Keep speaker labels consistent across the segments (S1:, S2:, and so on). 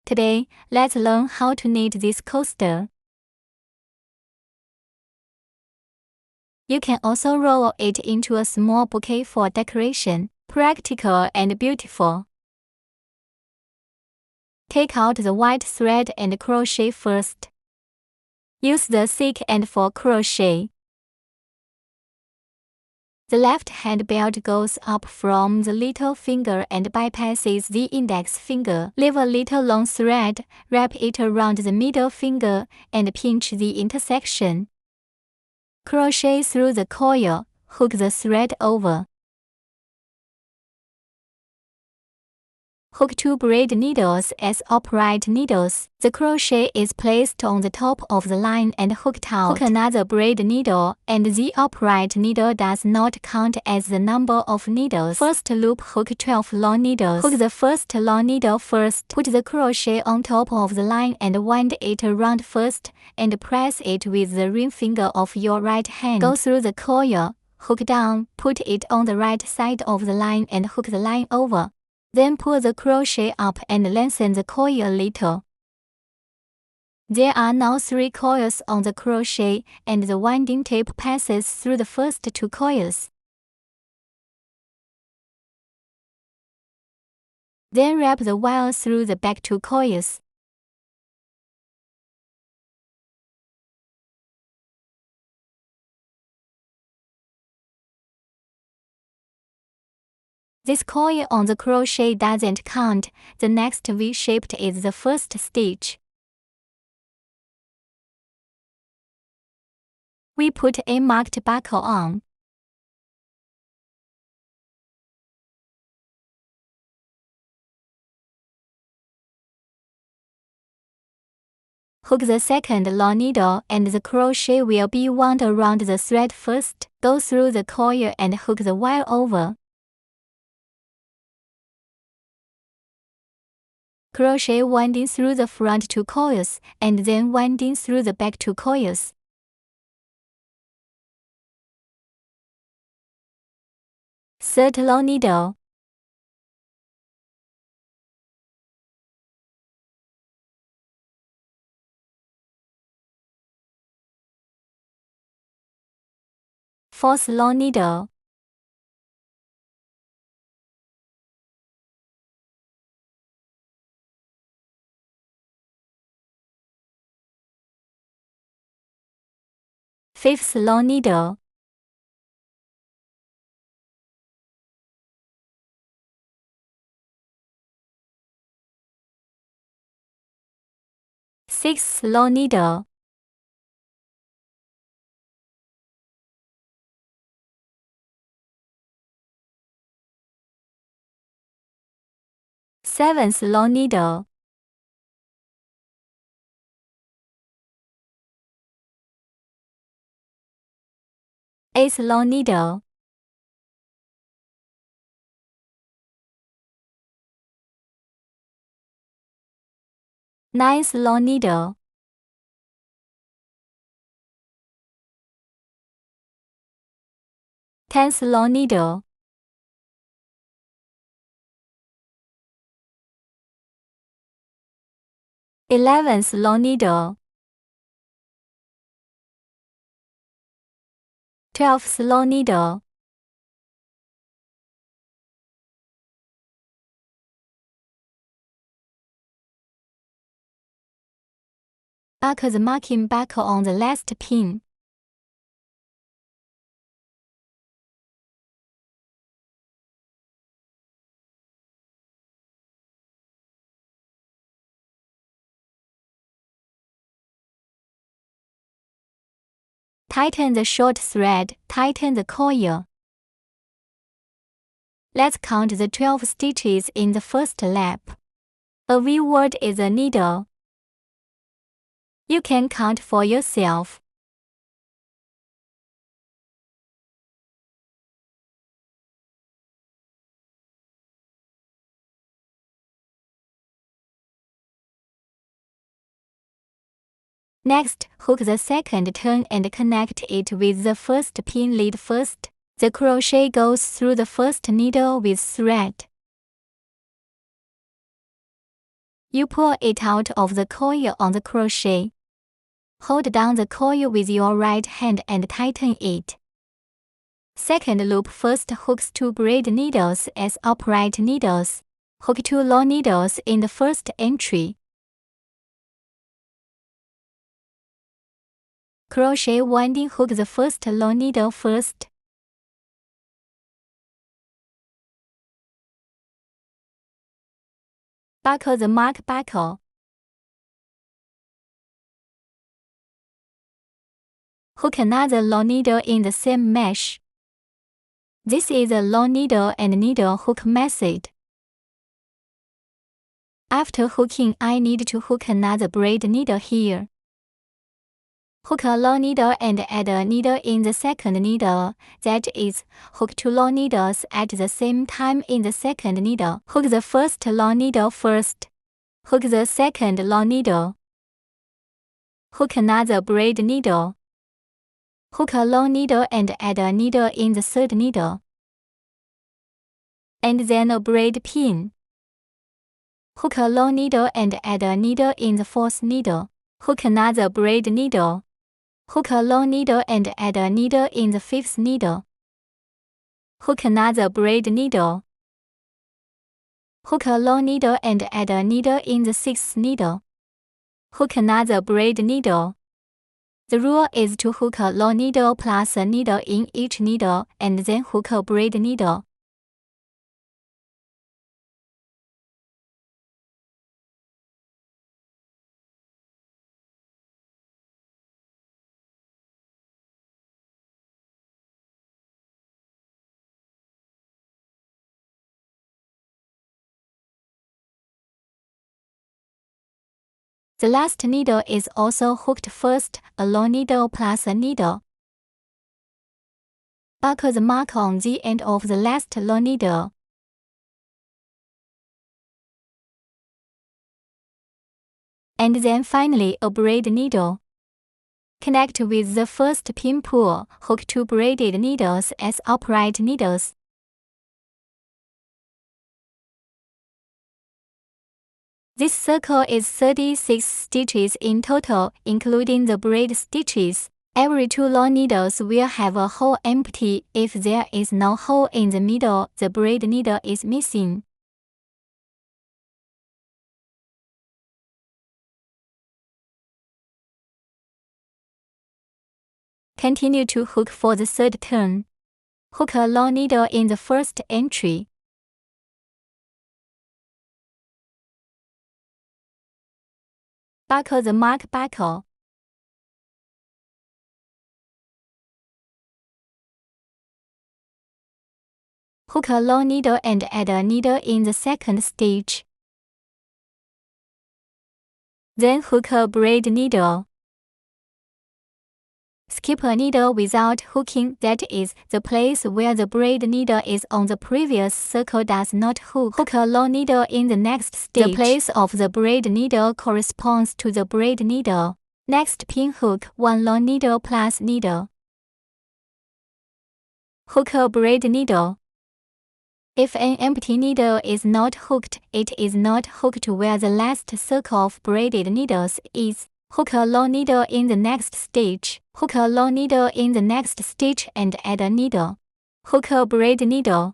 S1: Today, let's learn how to knit this coaster. You can also roll it into a small bouquet for decoration, practical and beautiful. Take out the white thread and crochet first. Use the thick end for crochet. The left hand belt goes up from the little finger and bypasses the index finger. Leave a little long thread, wrap it around the middle finger, and pinch the intersection. Crochet through the coil, hook the thread over. Hook 2 braid needles as upright needles. The crochet is placed on the top of the line and hooked out. Hook another braid needle, and the upright needle does not count as the number of needles. First loop, hook 12 long needles. Hook the first long needle first. Put the crochet on top of the line and wind it around first, and press it with the ring finger of your right hand. Go through the coil, hook down, put it on the right side of the line and hook the line over. Then pull the crochet up and lengthen the coil a little. There are now 3 coils on the crochet, and the winding tip passes through the first 2 coils. Then wrap the wire through the back 2 coils. This coil on the crochet doesn't count. The next V-shaped is the first stitch. We put a marked buckle on. Hook the second long needle and the crochet will be wound around the thread first. Go through the coil and hook the wire over. Crochet winding through the front 2 coils, and then winding through the back 2 coils. Third long needle. Fourth long needle. Fifth long needle. Sixth long needle. Seventh long needle. Eighth long needle. Ninth long needle. Tenth long needle. Eleventh long needle. 12th long needle. Arc the marking buckle on the last pin. Tighten the short thread, tighten the coil. Let's count the 12 stitches in the first lap. A V-word is a needle. You can count for yourself. Next, hook the second turn and connect it with the first pin lead first. The crochet goes through the first needle with thread. You pull it out of the coil on the crochet. Hold down the coil with your right hand and tighten it. Second loop, first hooks 2 braid needles as upright needles. Hook 2 long needles in the first entry. Crochet winding, hook the first long needle first. Buckle the mark buckle. Hook another long needle in the same mesh. This is a long needle and needle hook method. After hooking, I need to hook another braid needle here. Hook a long needle and add a needle in the second needle, that is, hook 2 long needles at the same time in the second needle. Hook the first long needle first. Hook the second long needle. Hook another braid needle. Hook a long needle and add a needle in the third needle. And then a braid pin. Hook a long needle and add a needle in the fourth needle. Hook another braid needle. Hook a long needle and add a needle in the fifth needle. Hook another braid needle. Hook a long needle and add a needle in the sixth needle. Hook another braid needle. The rule is to hook a long needle plus a needle in each needle and then hook a braid needle. The last needle is also hooked first, a long needle plus a needle. Buckle the mark on the end of the last long needle. And then finally a braid needle. Connect with the first pin pull, hook 2 braided needles as upright needles. This circle is 36 stitches in total, including the braid stitches. Every 2 long needles will have a hole empty. If there is no hole in the middle, the braid needle is missing. Continue to hook for the third turn. Hook a long needle in the first entry. Buckle the mark buckle. Hook a long needle and add a needle in the second stitch. Then hook a braid needle. Skip a needle without hooking, that is, the place where the braid needle is on the previous circle does not hook. Hook a long needle in the next stitch. The place of the braid needle corresponds to the braid needle. Next pin hook 1 long needle plus needle. Hook a braid needle. If an empty needle is not hooked, it is not hooked where the last circle of braided needles is. Hook a long needle in the next stitch. Hook a long needle in the next stitch and add a needle. Hook a braid needle.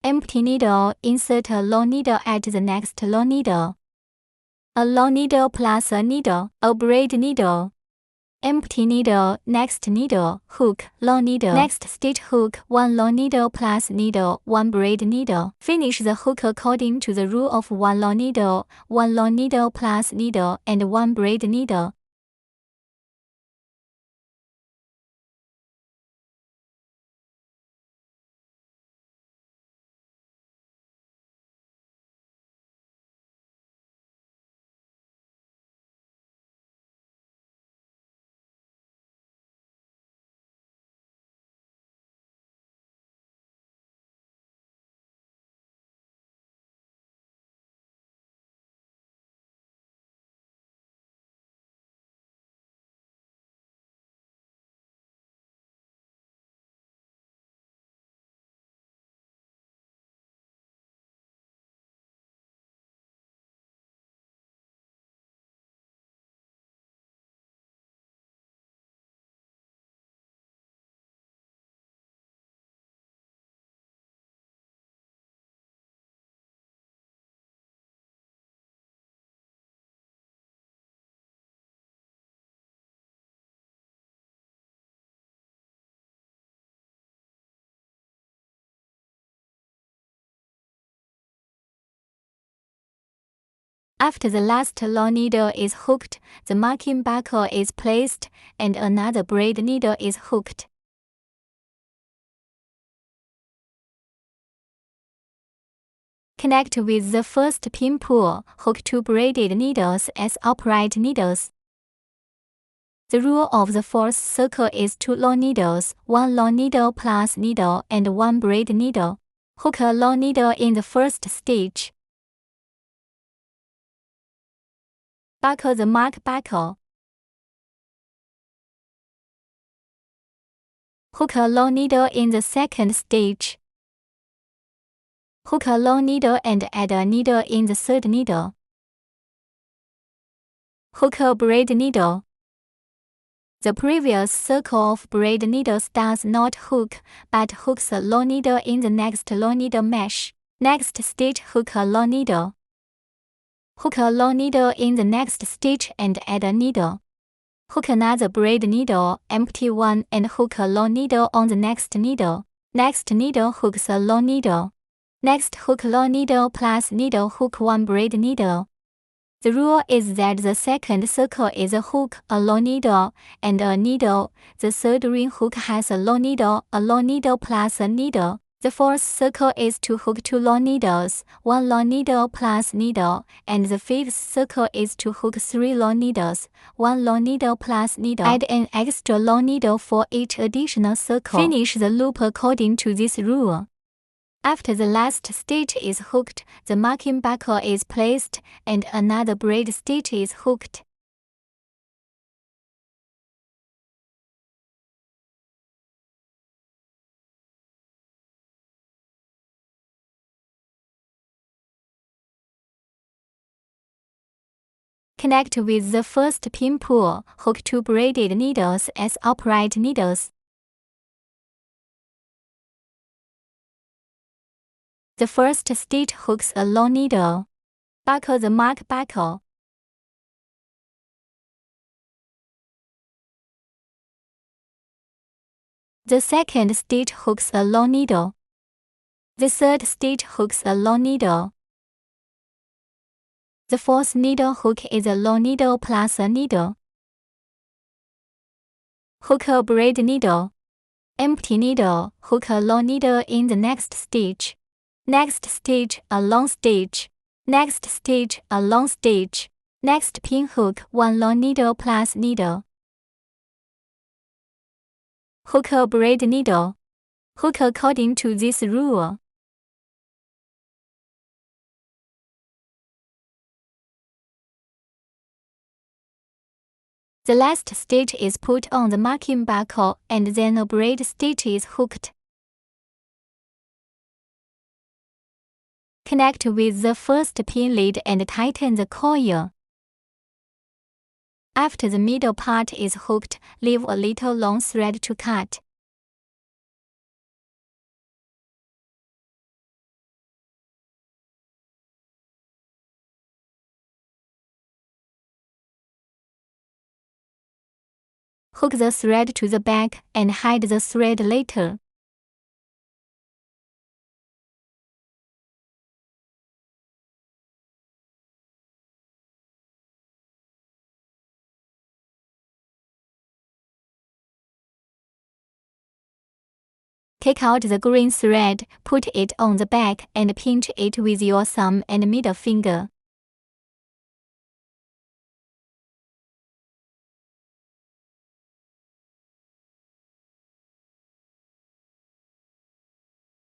S1: Empty needle, insert a long needle at the next long needle. A long needle plus a needle, a braid needle. Empty needle, next needle, hook, long needle. Next stitch hook 1 long needle plus needle, 1 braid needle. Finish the hook according to the rule of 1 long needle, 1 long needle plus needle, and 1 braid needle. After the last long needle is hooked, the marking buckle is placed and another braid needle is hooked. Connect with the first pin pull, hook 2 braided needles as upright needles. The rule of the fourth circle is 2 long needles, 1 long needle plus needle and 1 braid needle. Hook a long needle in the first stitch. Buckle the mark buckle. Hook a long needle in the second stitch. Hook a long needle and add a needle in the third needle. Hook a braid needle. The previous circle of braid needles does not hook, but hooks a long needle in the next long needle mesh. Next stitch, hook a long needle. Hook a long needle in the next stitch and add a needle. Hook another braid needle, empty one and hook a long needle on the next needle. Next needle hooks a long needle. Next hook long needle plus needle hook 1 braid needle. The rule is that the second circle is a hook, a long needle, and a needle. The third ring hook has a long needle plus a needle. The fourth circle is to hook 2 long needles, 1 long needle plus needle, and the fifth circle is to hook 3 long needles, 1 long needle plus needle. Add an extra long needle for each additional circle. Finish the loop according to this rule. After the last stitch is hooked, the marking buckle is placed and another braid stitch is hooked. Connect with the first pin pull, hook 2 braided needles as upright needles. The first stitch hooks a long needle. Buckle the mark buckle. The second stitch hooks a long needle. The third stitch hooks a long needle. The fourth needle hook is a long needle plus a needle. Hook a braid needle. Empty needle, hook a long needle in the next stitch. Next stitch, a long stitch. Next stitch, a long stitch. Next pin hook 1 long needle plus needle. Hook a braid needle. Hook according to this rule. The last stitch is put on the marking buckle and then a braid stitch is hooked. Connect with the first pin lead and tighten the coil. After the middle part is hooked, leave a little long thread to cut. Hook the thread to the back and hide the thread later. Take out the green thread, put it on the back and pinch it with your thumb and middle finger.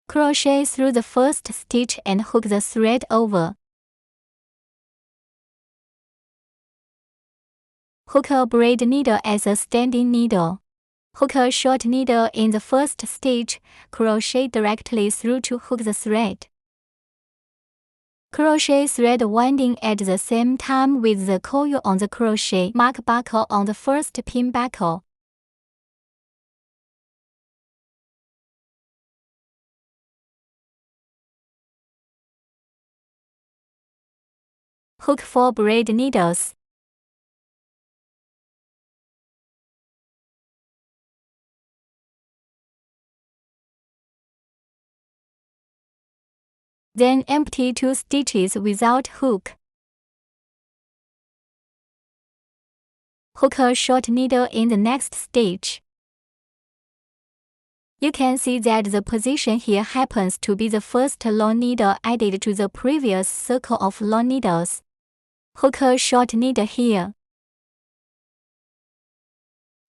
S1: Crochet through the first stitch and hook the thread over. Hook a braid needle as a standing needle. Hook a short needle in the first stitch, crochet directly through to hook the thread. Crochet thread winding at the same time with the coil on the crochet mark buckle on the first pin buckle. Hook 4 braid needles. Then empty 2 stitches without hook. Hook a short needle in the next stitch. You can see that the position here happens to be the first long needle added to the previous circle of long needles. Hook a short needle here.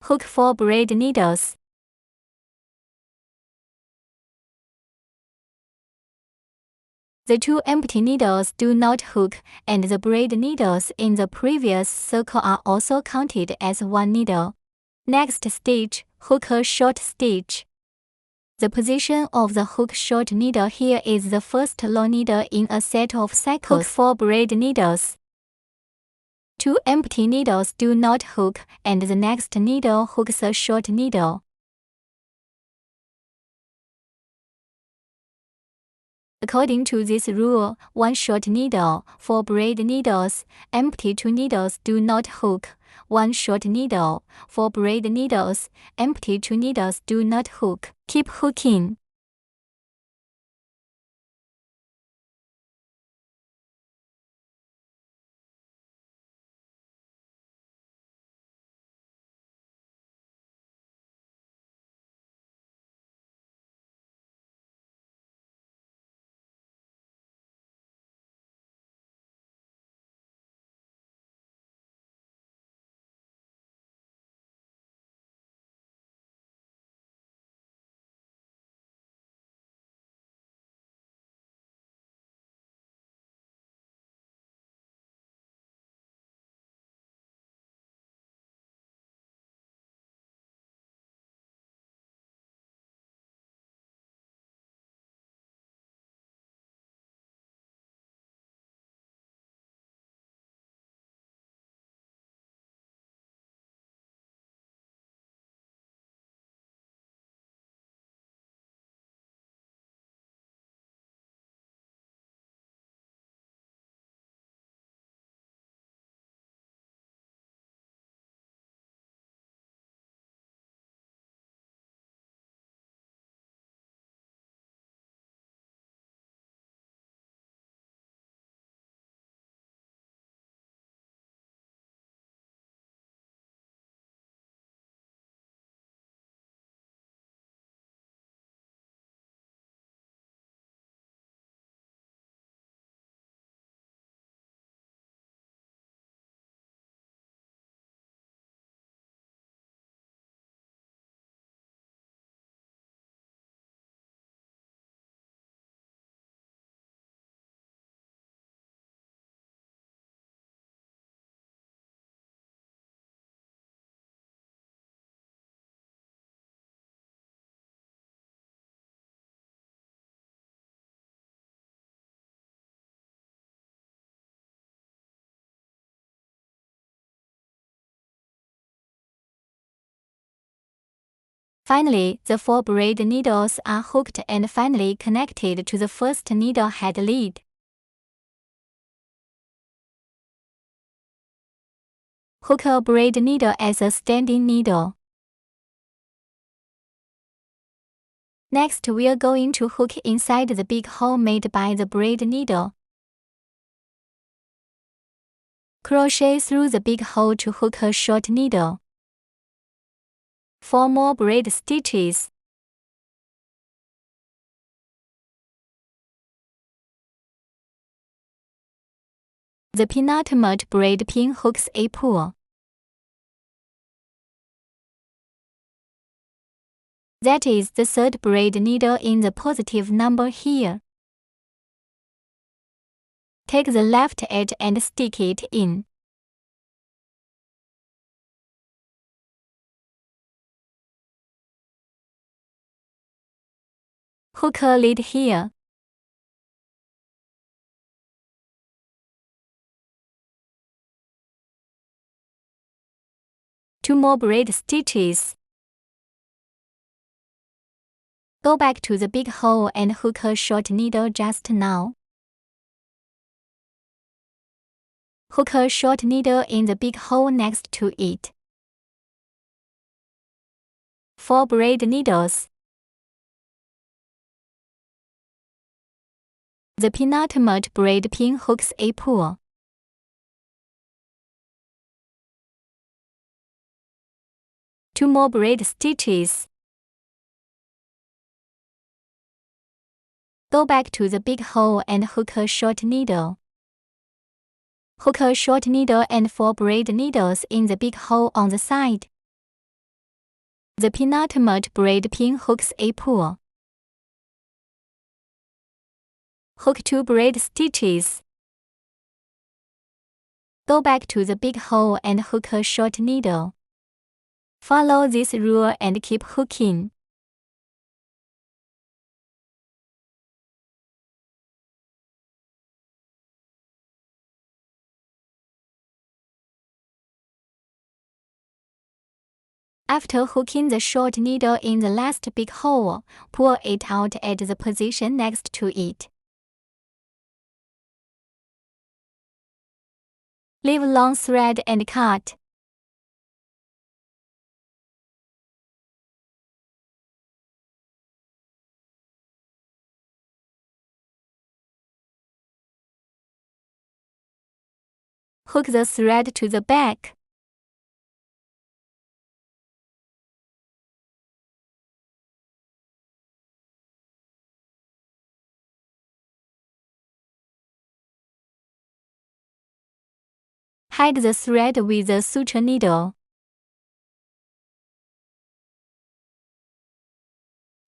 S1: Hook 4 braid needles. The 2 empty needles do not hook, and the braid needles in the previous circle are also counted as one needle. Next stitch, hook a short stitch. The position of the hook short needle here is the first long needle in a set of cycles. Hook 4 braid needles. 2 empty needles do not hook, and the next needle hooks a short needle. According to this rule, 1 short needle, 4 braid needles, empty 2 needles do not hook. 1 short needle, 4 braid needles, empty 2 needles do not hook. Keep hooking. Finally, the 4 braid needles are hooked and finally connected to the first needle head lead. Hook a braid needle as a standing needle. Next, we are going to hook inside the big hole made by the braid needle. Crochet through the big hole to hook a short needle. 4 more braid stitches. The penultimate braid pin hooks a pull. That is the 3rd braid needle in the positive number here. Take the left edge and stick it in. Hook a lead here. Two more braid stitches. Go back to the big hole and hook a short needle just now. Hook a short needle in the big hole next to it. 4 braid needles. The penultimate braid pin hooks a pull. 2 more braid stitches. Go back to the big hole and hook a short needle. Hook a short needle and 4 braid needles in the big hole on the side. The penultimate braid pin hooks a pull. Hook 2 braid stitches. Go back to the big hole and hook a short needle. Follow this rule and keep hooking. After hooking the short needle in the last big hole, pull it out at the position next to it. Leave long thread and cut. Hook the thread to the back. Hide the thread with a suture needle.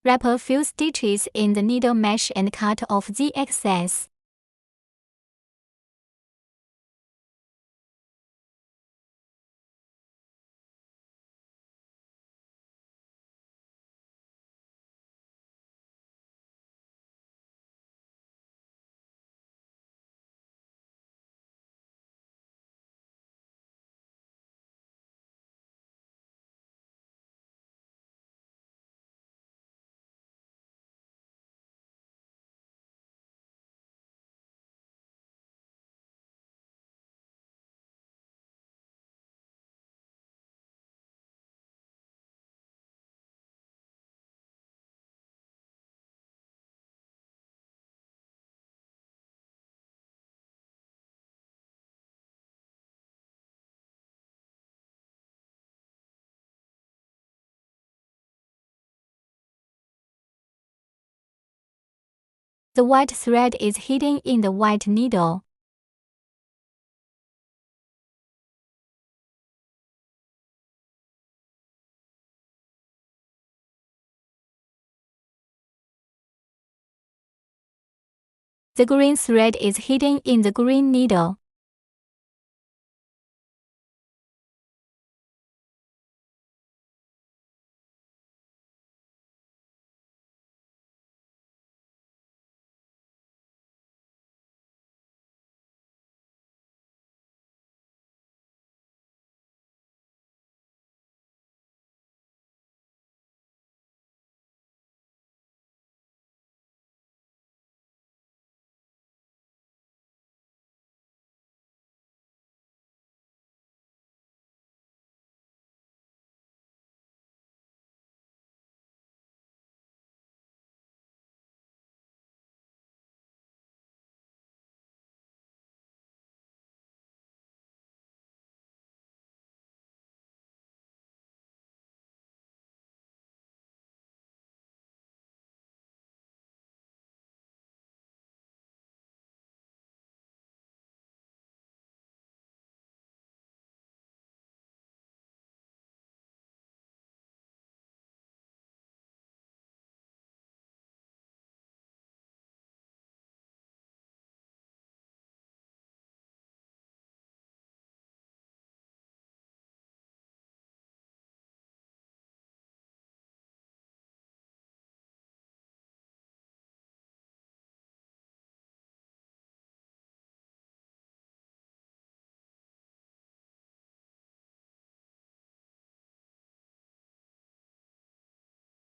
S1: Wrap a few stitches in the needle mesh and cut off the excess. The white thread is hidden in the white needle. The green thread is hidden in the green needle.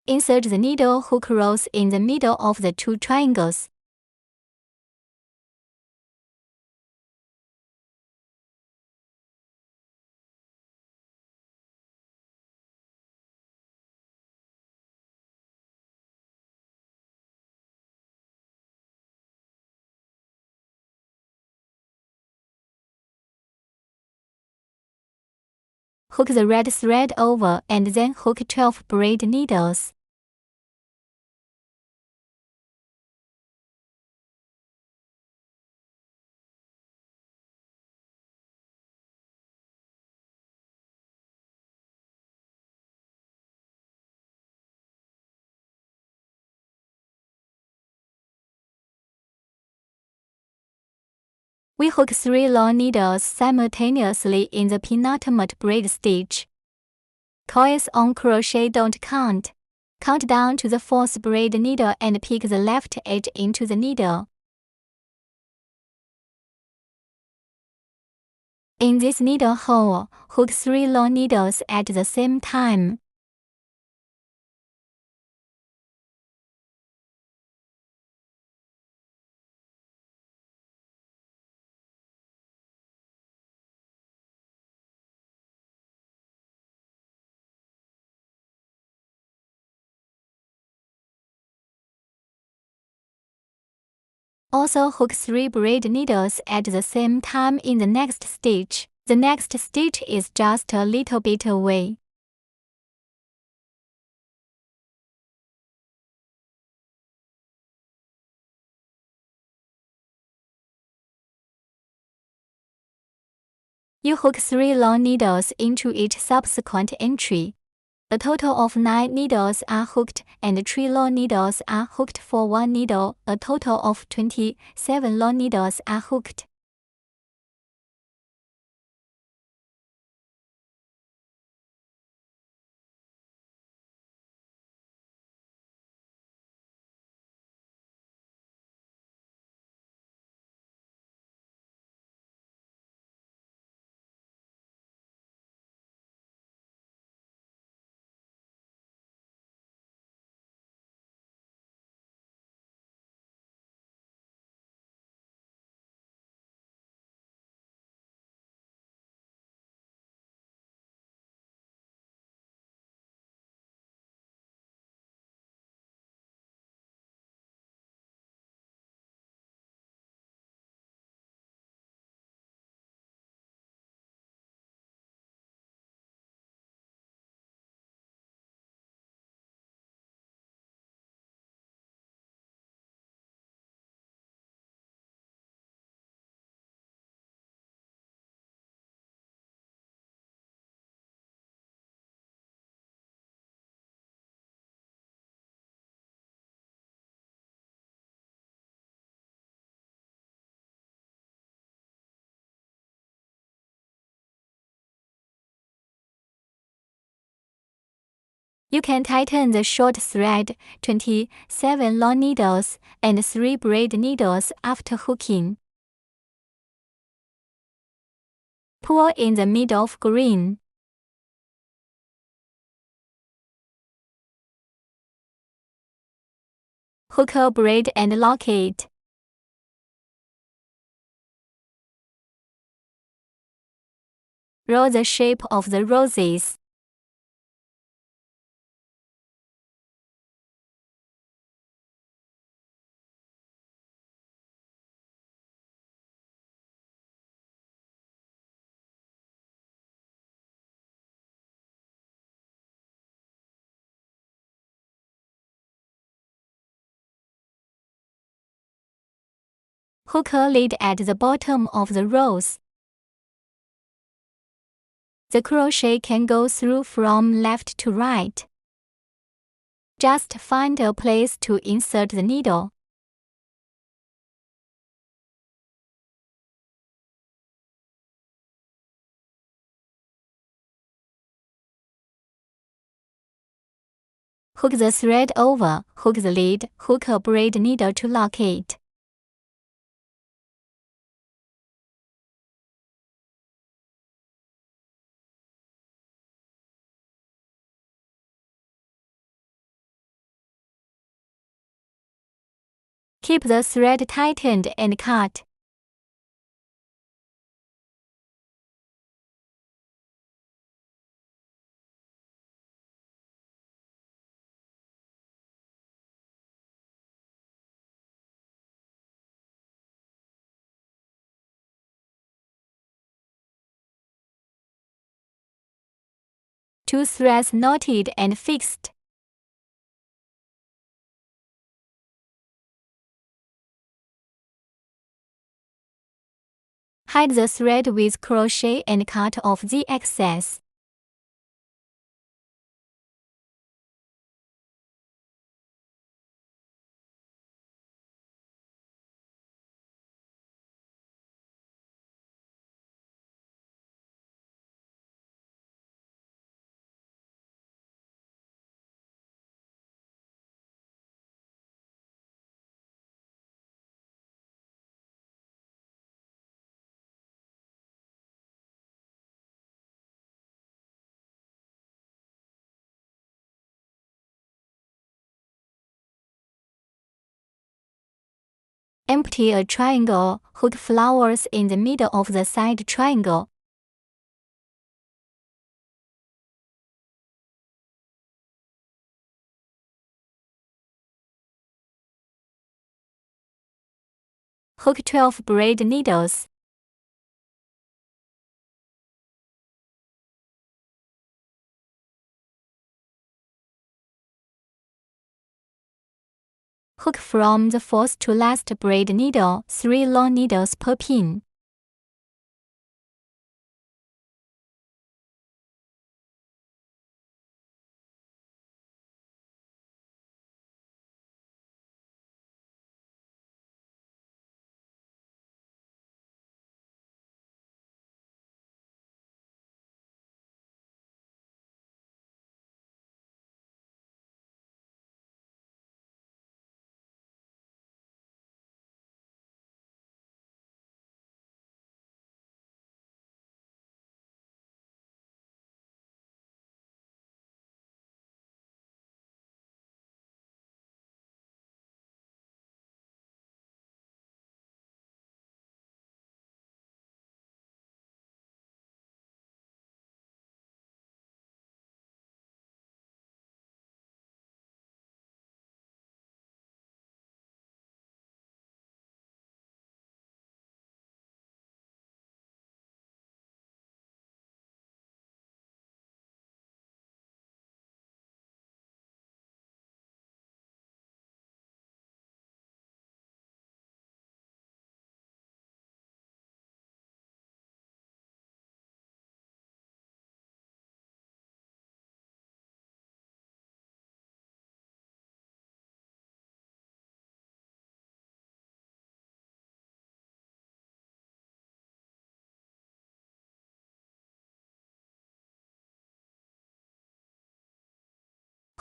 S1: Insert the needle hook rows in the middle of the 2 triangles. Hook the red thread over and then hook 12 braid needles. We hook 3 long needles simultaneously in the penultimate braid stitch. Coils on crochet don't count. Count down to the 4th braid needle and pick the left edge into the needle. In this needle hole, hook 3 long needles at the same time. Also hook 3 braid needles at the same time in the next stitch. The next stitch is just a little bit away. You hook 3 long needles into each subsequent entry. A total of 9 needles are hooked and 3 long needles are hooked for 1 needle. A total of 27 long needles are hooked. You can tighten the short thread, 27 long needles, and 3 braid needles after hooking. Pull in the middle of green. Hook a braid and lock it. Roll the shape of the roses. Hook a lid at the bottom of the rose. The crochet can go through from left to right. Just find a place to insert the needle. Hook the thread over, hook the lid, hook a braid needle to lock it. Keep the thread tightened and cut. 2 threads knotted and fixed. Hide the thread with crochet and cut off the excess. Empty a triangle, hook flowers in the middle of the side triangle. Hook 12 braid needles. Hook from the fourth to last braid needle, 3 long needles per pin.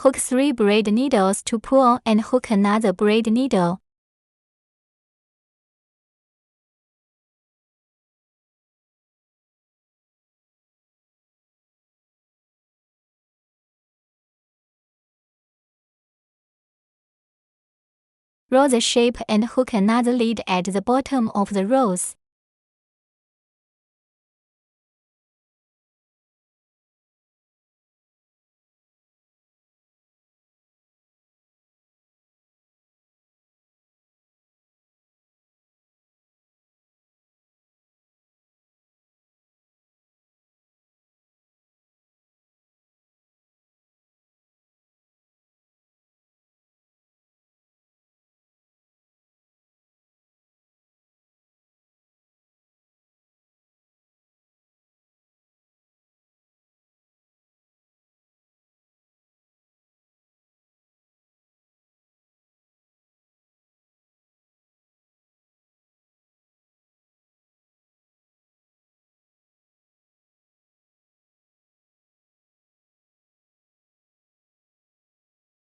S1: Hook 3 braid needles to pull and hook another braid needle. Roll the shape and hook another lead at the bottom of the rose.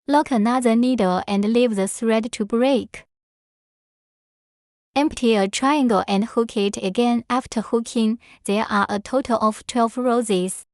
S1: Lock another needle and leave the thread to break. Empty a triangle and hook it again. After hooking, there are a total of 12 roses.